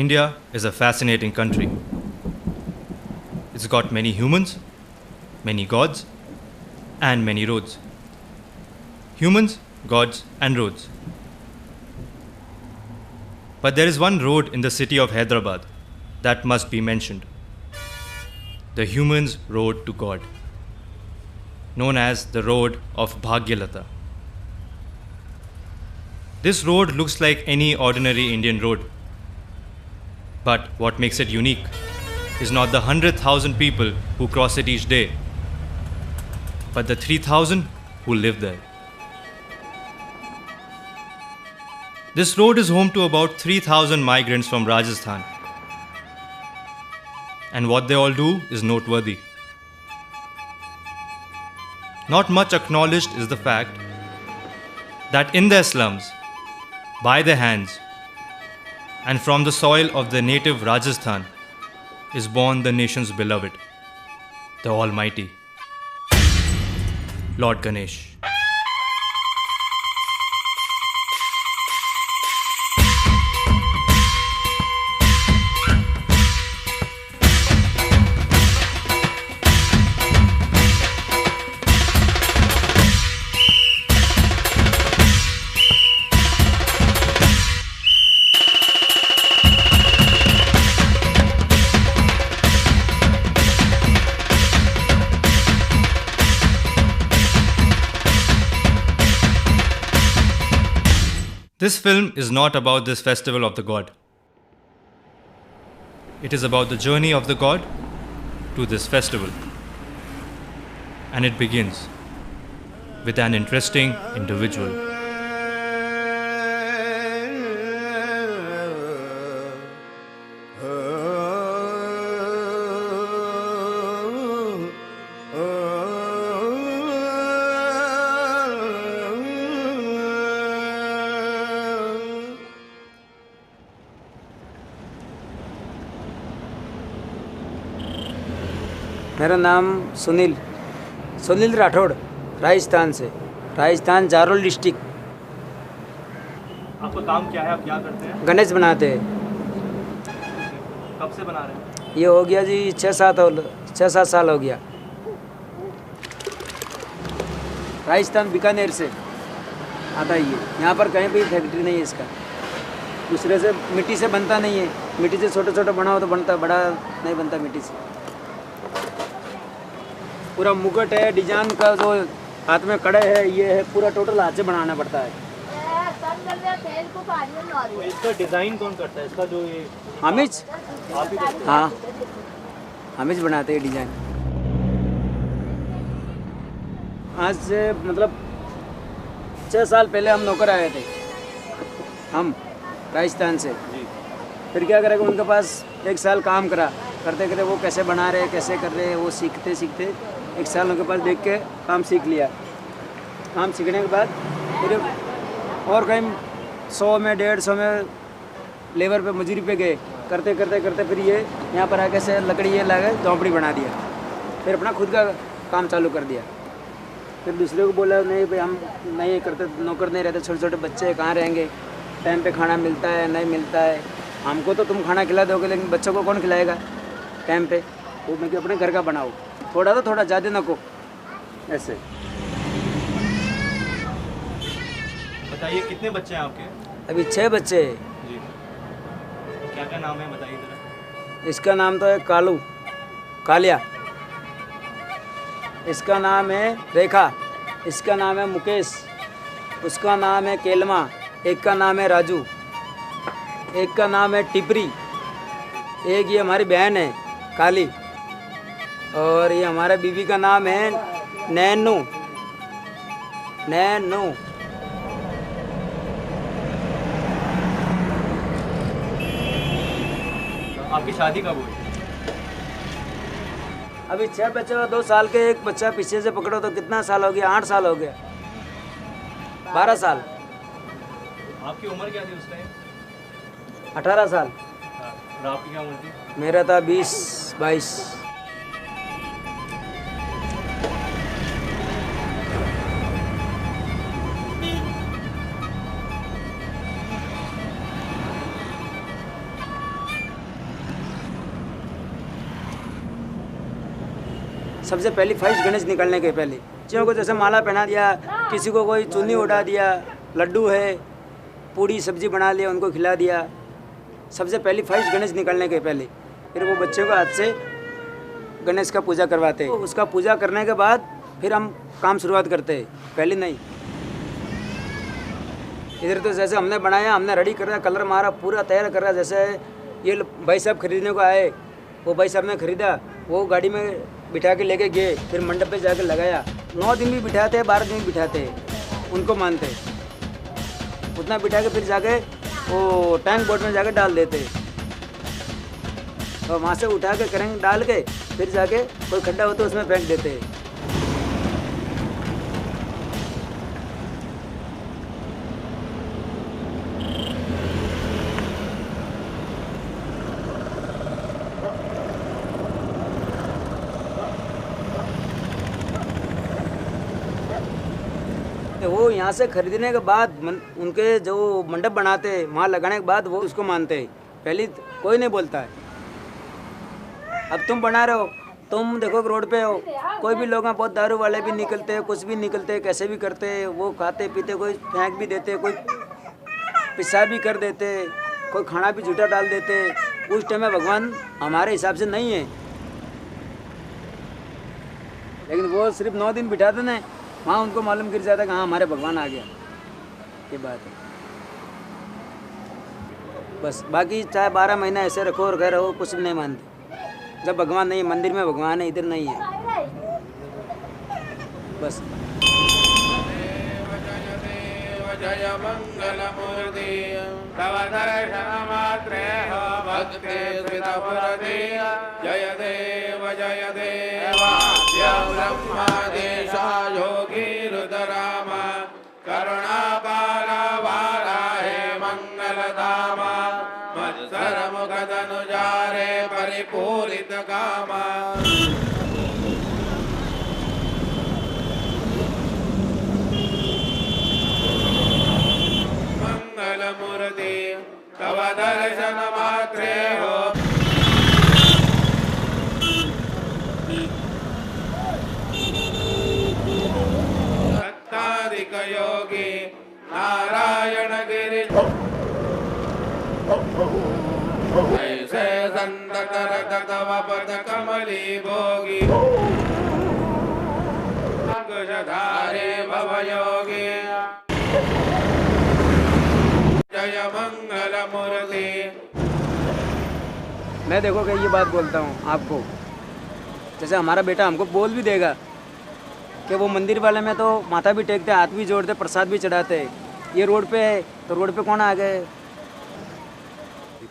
India is a fascinating country. It's got many humans, many gods, and many roads. Humans, gods, and roads. But there is one road in the city of Hyderabad that must be mentioned. The Humans' Road to God, known as the Road of Bhagyalata. This road looks like any ordinary Indian road. But what makes it unique is not the 100,000 people who cross it each day, but the 3,000 who live there. This road is home to about 3,000 migrants from Rajasthan. And what they all do is noteworthy. Not much acknowledged is the fact that in their slums, by their hands, and from the soil of the native Rajasthan, is born the nation's beloved, the Almighty, Lord Ganesh. This film is not about this festival of the god. It is about the journey of the god to this festival. And it begins with an interesting individual. मेरा नाम सुनील राठौड़, राजस्थान से, Rajasthan जारोल district. आपका काम क्या है? आप क्या करते हैं? गणेश बनाते हैं। कब से बना रहे हैं? ये हो गया जी 6-7 साल हो गया। राजस्थान बीकानेर से आता है ये। यहाँ पर कहीं भी फैक्ट्री नहीं है इसका। दूसरे से मिट्टी से बनता नहीं है। मिट्टी से छोटा बनाओ तो बनता, बड़ा नहीं बनता मिट्टी से। पूरा मुकुट है, डिजाइन का जो हाथ में कड़े है, ये है पूरा टोटल हाथ से बनाना पड़ता है। तो इसका डिजाइन कौन करता है? इसका जो ये हामिज, आप ही करते हैं? हाँ, हामिज बनाते हैं डिजाइन। आज से मतलब 6 साल पहले हम नौकर आए थे, हम राजस्थान से। फिर क्या करेगा, उनके पास 1 साल काम करा, करते वो कैसे बना रहे, कैसे कर रहे हैं, वो सीखते 1 साल उनके पास देख के काम सीख लिया। काम सीखने के बाद फिर और कहीं 100 में 150 में लेबर पे मजदूरी पे गए, करते फिर ये यहाँ पर आके से लकड़ी ये ला के झोंपड़ी बना दिया। फिर अपना खुद का काम चालू कर दिया। फिर दूसरे को बोला नहीं भाई हम नहीं करते, नौकर नहीं रहते, छोटे बच्चे कहाँ रहेंगे, टाइम पे खाना मिलता है नहीं मिलता है। हमको तो तुम खाना खिला दोगे लेकिन बच्चों को कौन खिलाएगा टाइम पे? वो मैं अपने घर का बनाओ, थोड़ा ज़्यादा न को ऐसे। बताइए कितने बच्चे हैं आपके? अभी 6 बच्चे हैं जी। क्या नाम है बताइए जरा। इसका नाम तो है कालिया, इसका नाम है रेखा, इसका नाम है मुकेश, उसका नाम है केलमा, एक का नाम है राजू, एक का नाम है टिपरी, एक ये हमारी बहन है काली, और ये हमारे बीवी का नाम है नैनू। आपकी शादी कब हुई? अभी 6 बच्चे और 2 साल के, एक बच्चा पीछे से पकड़ो तो कितना साल हो गया? 8 साल हो गया, 12 साल। आपकी उम्र क्या थी उस टाइम? 18 साल। और आपकी क्या उम्र थी? मेरा था 20-22। सबसे पहली ख्वाहिश गणेश निकलने के पहले बच्चों को जैसे माला पहना दिया, किसी को कोई चुन्नी उड़ा दिया, लड्डू है, पूड़ी सब्जी बना लिया, उनको खिला दिया। सबसे पहली ख्वाहिश गणेश निकलने के पहले फिर वो बच्चों को हाथ से गणेश का पूजा करवाते हैं। उसका पूजा करने के बाद फिर हम काम शुरुआत करते हैं, पहले नहीं। इधर तो जैसे हमने बनाया, हमने रेडी कर रहा, कलर मारा, पूरा तैयार कर रहा। जैसे ये भाई साहब खरीदने को आए, वो भाई साहब ने खरीदा, वो गाड़ी में बिठा के लेके गए, फिर मंडप पे जाकर लगाया। 9 दिन भी बिठाते हैं, 12 दिन भी बिठाते हैं, उनको मानते हैं। उतना बिठा के फिर जाके वो टैंक बोट में जाके डाल देते हैं, और वहाँ से उठा के करेंगे डाल के फिर जाके कोई खड्डा हो तो उसमें फेंक देते हैं। वो यहाँ से खरीदने के बाद उनके जो मंडप बनाते हैं वहाँ लगाने के बाद वो उसको मानते हैं। पहले कोई नहीं बोलता है। अब तुम बना रहे हो, तुम देखो रोड पे हो, कोई भी लोग हैं, बहुत दारू वाले भी निकलते हैं, कुछ भी निकलते हैं, कैसे भी करते हैं, वो खाते पीते, कोई फेंक भी देते, कोई पेशाब भी कर देते, कोई खाना भी झूठा डाल देते। उस टाइम में भगवान हमारे हिसाब से नहीं है, लेकिन वो सिर्फ 9 दिन बिठाते ना, वहाँ उनको मालूम गिर जाता कि हाँ हमारे भगवान आ गया। ये बात है बस। बाकी चाहे 12 महीना ऐसे रखो और घर रहो, कुछ भी नहीं मानते। जब भगवान नहीं है, मंदिर में भगवान है, इधर नहीं है बस। जय मंगल मूर्ति तव दर्शन मात्रे भक्ति जय देव ब्रह्मादेशा योगी रुद्राम करुणापाल वाराहे मंगलधाम मत्सर मुखदनुजारे परिपूरित कामा। मूर्ति तव दर्शन मात्रे हो सत्ताधिक योगी नारायण गिरि ऐसे संत करत तव पद कमली भोगी अंकुशधारे भव योगी जय मंगल मूर्ति। मैं देखो कि ये बात बोलता हूँ आपको, जैसे हमारा बेटा हमको बोल भी देगा कि वो मंदिर वाले में तो माथा भी टेकते, हाथ भी जोड़ते, प्रसाद भी चढ़ाते। ये रोड पे है तो रोड पे कौन आ गए,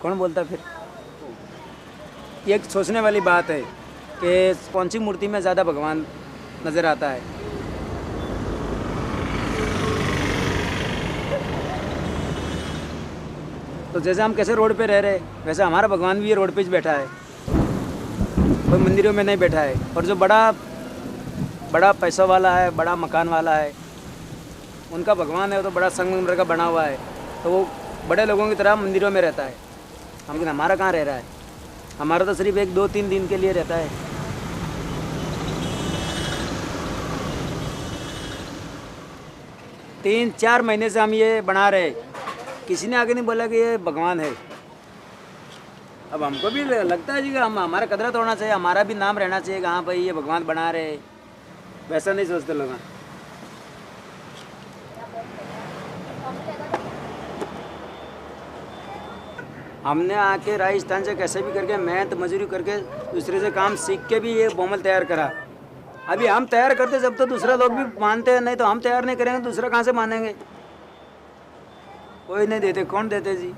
कौन बोलता फिर। ये एक सोचने वाली बात है कि कौन सी मूर्ति में ज़्यादा भगवान नज़र आता है। तो जैसे हम कैसे रोड पे रह रहे, वैसे हमारा भगवान भी ये रोड पे ही बैठा है, कोई मंदिरों में नहीं बैठा है। और जो बड़ा पैसा वाला है, बड़ा मकान वाला है, उनका भगवान है, वो तो बड़ा संगमरमर का बना हुआ है, तो वो बड़े लोगों की तरह मंदिरों में रहता है। लेकिन हमारा कहाँ रह रहा है, हमारा तो सिर्फ 1-2-3 दिन के लिए रहता है। तीन 4 महीने से हम ये बना रहे, किसी ने आगे नहीं बोला कि ये भगवान है। अब हमको भी लगता है जी कि हमारा कदर तो होना चाहिए, हमारा भी नाम रहना चाहिए कि हाँ भाई ये भगवान बना रहे। वैसा नहीं सोचते लोग। हमने आके राजस्थान से कैसे भी करके मेहनत मजदूरी करके दूसरे से काम सीख के भी ये बोमल तैयार करा। अभी हम तैयार करते जब तो दूसरा लोग भी मानते हैं, नहीं तो हम तैयार नहीं करेंगे दूसरा कहाँ से मानेंगे। कोई नहीं देते, कौन देते जी।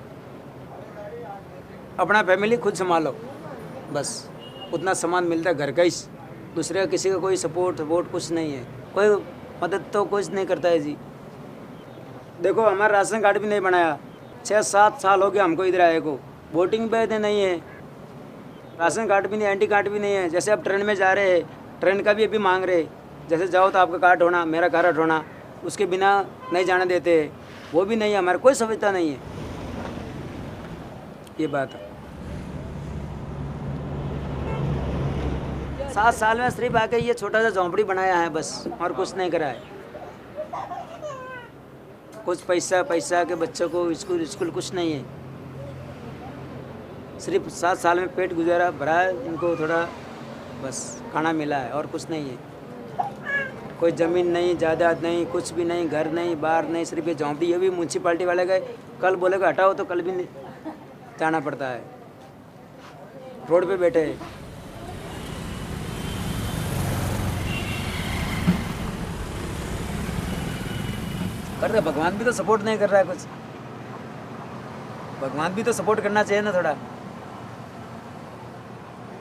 अपना फैमिली खुद संभालो बस, उतना सामान मिलता है घर का ही। दूसरे का किसी का कोई सपोर्ट वोट कुछ नहीं है, कोई मदद तो कुछ नहीं करता है जी। देखो हमारा राशन कार्ड भी नहीं बनाया, 6-7 साल हो गए हमको इधर आए को। वोटिंग पे नहीं है, राशन कार्ड भी नहीं, एंटी कार्ड भी नहीं है। जैसे अब ट्रेन में जा रहे हैं, ट्रेन का भी अभी मांग रहे, जैसे जाओ तो आपका कार्ड होना, मेरा कार्ड होना, उसके बिना नहीं जाने देते, वो भी नहीं है। हमारे कोई सुविधा नहीं है, ये बात है। 7 साल में सिर्फ आके ये छोटा सा झोंपड़ी बनाया है बस, और कुछ नहीं करा है। कुछ पैसा के बच्चों को स्कूल कुछ नहीं है। सिर्फ 7 साल में पेट गुजारा भरा है, इनको थोड़ा बस खाना मिला है और कुछ नहीं है। कोई ज़मीन नहीं, जायदाद नहीं, कुछ भी नहीं, घर नहीं, बाहर नहीं, सिर्फ ये झोंपड़ी। ये भी म्यूनसिपाल्टी वाले गए, कल बोलेगा हटाओ तो कल भी नहीं जाना पड़ता है। रोड पे बैठे हैं। कर रहे, भगवान भी तो सपोर्ट नहीं कर रहा है कुछ। भगवान भी तो सपोर्ट करना चाहिए ना थोड़ा।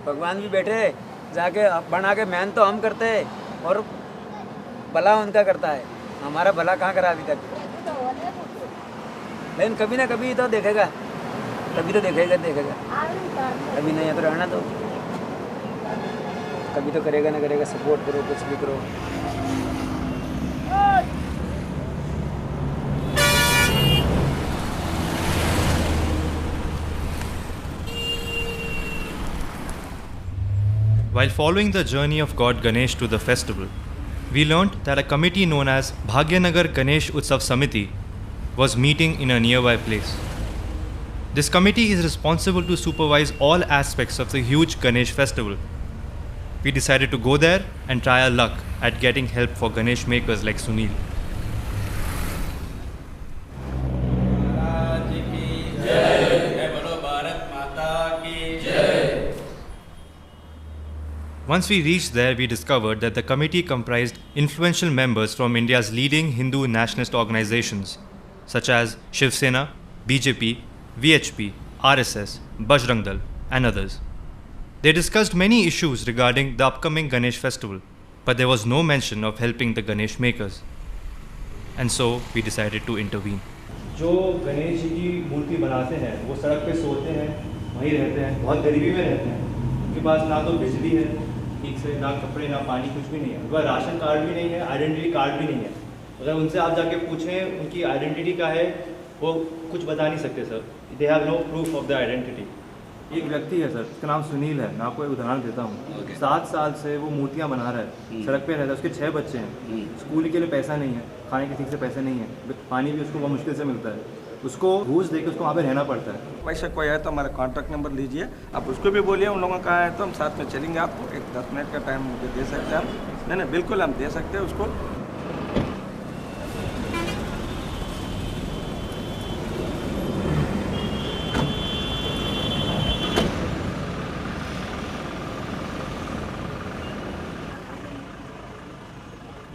भगवान भी बैठे जाके बना के मेहनत तो हम करते हैं और भला उनका करता है, हमारा भला कहाँ करा अभी तक। लेकिन कभी ना कभी तो देखेगा, कभी तो देखेगा, कभी नहीं है तो रहना दो। कभी तो करेगा ना करेगा, सपोर्ट करो, कुछ भी करो। While following the journey of God Ganesh to the festival, we learnt that a committee known as Bhagyanagar Ganesh Utsav Samiti was meeting in a nearby place. This committee is responsible to supervise all aspects of the huge Ganesh festival. We decided to go there and try our luck at getting help for Ganesh makers like Sunil. Once we reached there, we discovered that the committee comprised influential members from India's leading Hindu nationalist organizations such as Shiv Sena, BJP, VHP, RSS, Bajrang Dal, and others. They discussed many issues regarding the upcoming Ganesh festival, but there was no mention of helping the Ganesh makers. And so we decided to intervene. जो गणेश जी की मूर्ति बनाते हैं वो सड़क पे सोते हैं, वहीं रहते हैं, बहुत गरीबी में रहते हैं। उनके पास ना तो बिजली है ठीक से, ना कपड़े, ना पानी, कुछ भी नहीं है। उनका राशन कार्ड भी नहीं है, आइडेंटिटी कार्ड भी नहीं है। अगर उनसे आप जाके पूछें उनकी आइडेंटिटी क्या है, वो कुछ बता नहीं सकते sir. They have no proof of the identity. एक व्यक्ति है सर, उसका नाम सुनील है, मैं आपको एक उदाहरण देता हूँ। 7 साल से वो मूर्तियाँ बना रहा है, सड़क पे रहता है, उसके 6 बच्चे हैं, स्कूल के लिए पैसा नहीं है, खाने के ठीक से पैसे नहीं है, पानी भी उसको बहुत मुश्किल से मिलता है, उसको घूस देके उसको वहाँ पे रहना पड़ता है। वैसा कोई है तो हमारा कॉन्टैक्ट नंबर लीजिए, आप उसको भी बोलिए उन लोगों का है तो हम साथ में चलेंगे। आपको एक 10 मिनट का टाइम मुझे दे सकते हैं हम? नहीं बिल्कुल हम दे सकते हैं उसको।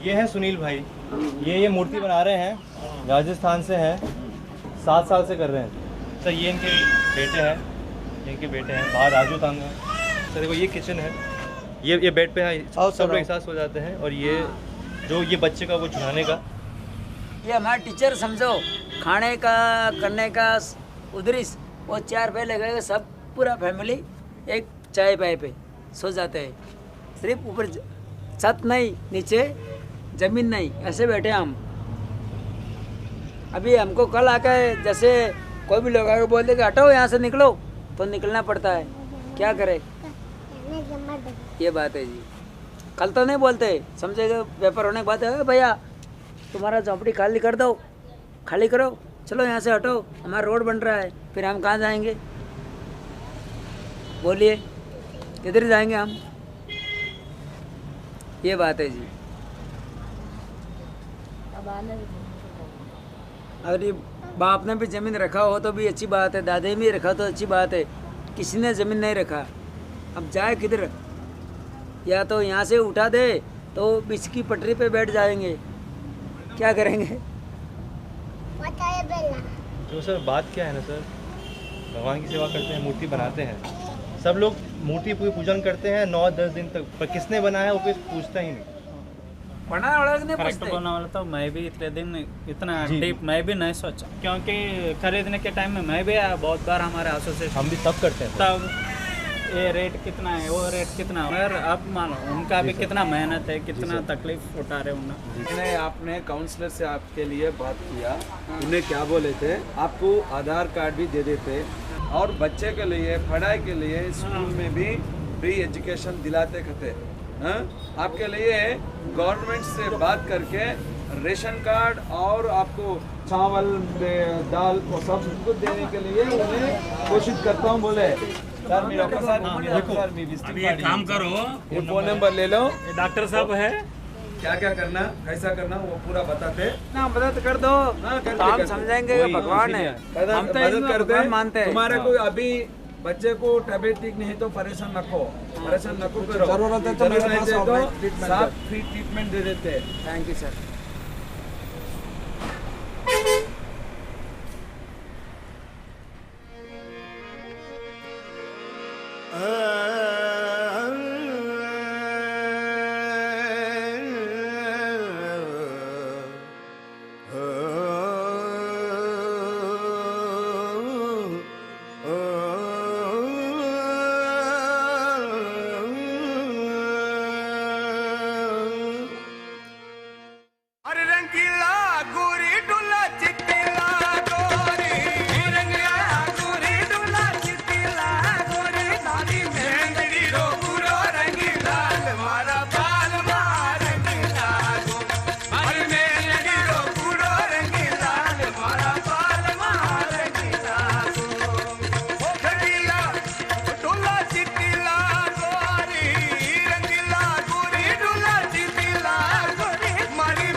ये है सुनील भाई, ये मूर्ति बना रहे हैं, राजस्थान से हैं, 7 साल से कर रहे हैं सर। ये इनके बेटे हैं, बाहर राजू तांग है सर। देखो ये किचन है, ये बेड पे है, सब लोग एहसास हो जाते हैं। और ये जो ये बच्चे का वो चुराने का, ये हमारा टीचर समझो, खाने का करने का उधरिस वो 4 पे लगे, सब पूरा फैमिली एक चाय पाए पे सो जाते हैं। सिर्फ ऊपर छत नहीं, नीचे ज़मीन नहीं, ऐसे बैठे हम। अभी हमको कल आकर जैसे कोई भी लोग आके बोल देगा हटाओ यहाँ से निकलो, तो निकलना पड़ता है, क्या करें। ये बात है जी। कल तो नहीं बोलते, समझेगा व्यापार होने के बाद है भैया तुम्हारा झोंपड़ी खाली कर दो, खाली करो, चलो यहाँ से हटो, हमारा रोड बन रहा है। फिर हम कहाँ जाएंगे बोलिए, किधर जाएंगे हम। ये बात है जी। अरे बाप ने भी ज़मीन रखा हो तो भी अच्छी बात है, दादे ने भी रखा तो अच्छी बात है, किसी ने ज़मीन नहीं रखा। अब जाए किधर, या तो यहाँ से उठा दे तो बीच की पटरी पे बैठ जाएंगे, क्या करेंगे। तो सर बात क्या है ना सर, भगवान की सेवा करते हैं, मूर्ति बनाते हैं, सब लोग मूर्ति पूजन करते हैं 9-10 दिन तक, पर किसने बनाया वो कोई पूछता ही नहीं। बनाने वाला नहीं करेक्ट पूछते। बोलने वाला तो मैं भी इतने दिन इतना डीप मैं भी नहीं सोचा, क्योंकि खरीदने के टाइम में मैं भी आया बहुत बार, हमारे एसोसिएशन हम भी सब करते हैं तब ये रेट कितना है, वो रेट कितना है, मगर अब मानो उनका भी कितना मेहनत है, कितना तकलीफ उठा रहे उन्हें। आपने काउंसलर से आपके लिए बात किया, उन्हें क्या बोले थे, आपको आधार कार्ड भी दे देते और बच्चे के लिए पढ़ाई के लिए स्कूल में भी फ्री एजुकेशन दिलाते कहते हैं। आपके लिए गवर्नमेंट से बात करके रेशन कार्ड और आपको चावल दाल वो सब कुछ देने के लिए उन्हें कोशिश करता हूँ बोले। सर मेरा अभी एक काम करो, ये फोन नंबर ले लो, ये डॉक्टर साहब है। क्या क्या करना कैसा करना वो पूरा बताते। ना मदद कर दो, तो हम समझेंगे कि भगवान है। हम तो मदद इसमें करते भगवान मानते हैं। तुम्हारे को अभी बच्चे को तबीयत ठीक नहीं तो परेशान नको करो। जरूरत है तो साफ फ्री ट्रीटमेंट दे देते हैं। Thank you sir. अरे रंगीला गोरी डुला चिट्टीला गोरी, रंगीला गोरी डुला चिट्टीला गोरी, दादी मेहंदी रो पूरो रंगीला मारा बाल मार रंगीला गो, अरे मेहंदी रो पूरो रंगीला मारा बाल मार रंगीला गो, रंगीला डुला चिट्टीला गोरी, रंगीला गोरी डुला चिट्टीला गोरी, मारी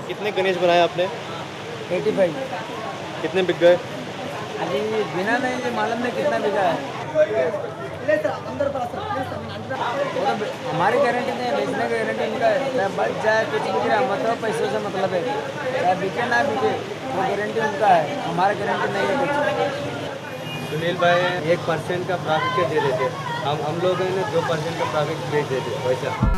कितने गणेश बनाए आपने? 85। कितने बिक गए? अभी बिना नहीं मालूम नहीं कितना बिका है। हमारी गारंटी नहीं है, बेचने की गारंटी इनका है। चाहे बच जाए कुछ बिक रहा मतलब पैसों से मतलब है, चाहे बिके ना बिके वो गारंटी उनका है, हमारा गारंटी नहीं है कुछ। सुनील भाई 1% का प्रॉफिट के दे देते, हम लोग हैं ना 2% का प्रॉफिट बेच देते वैसा।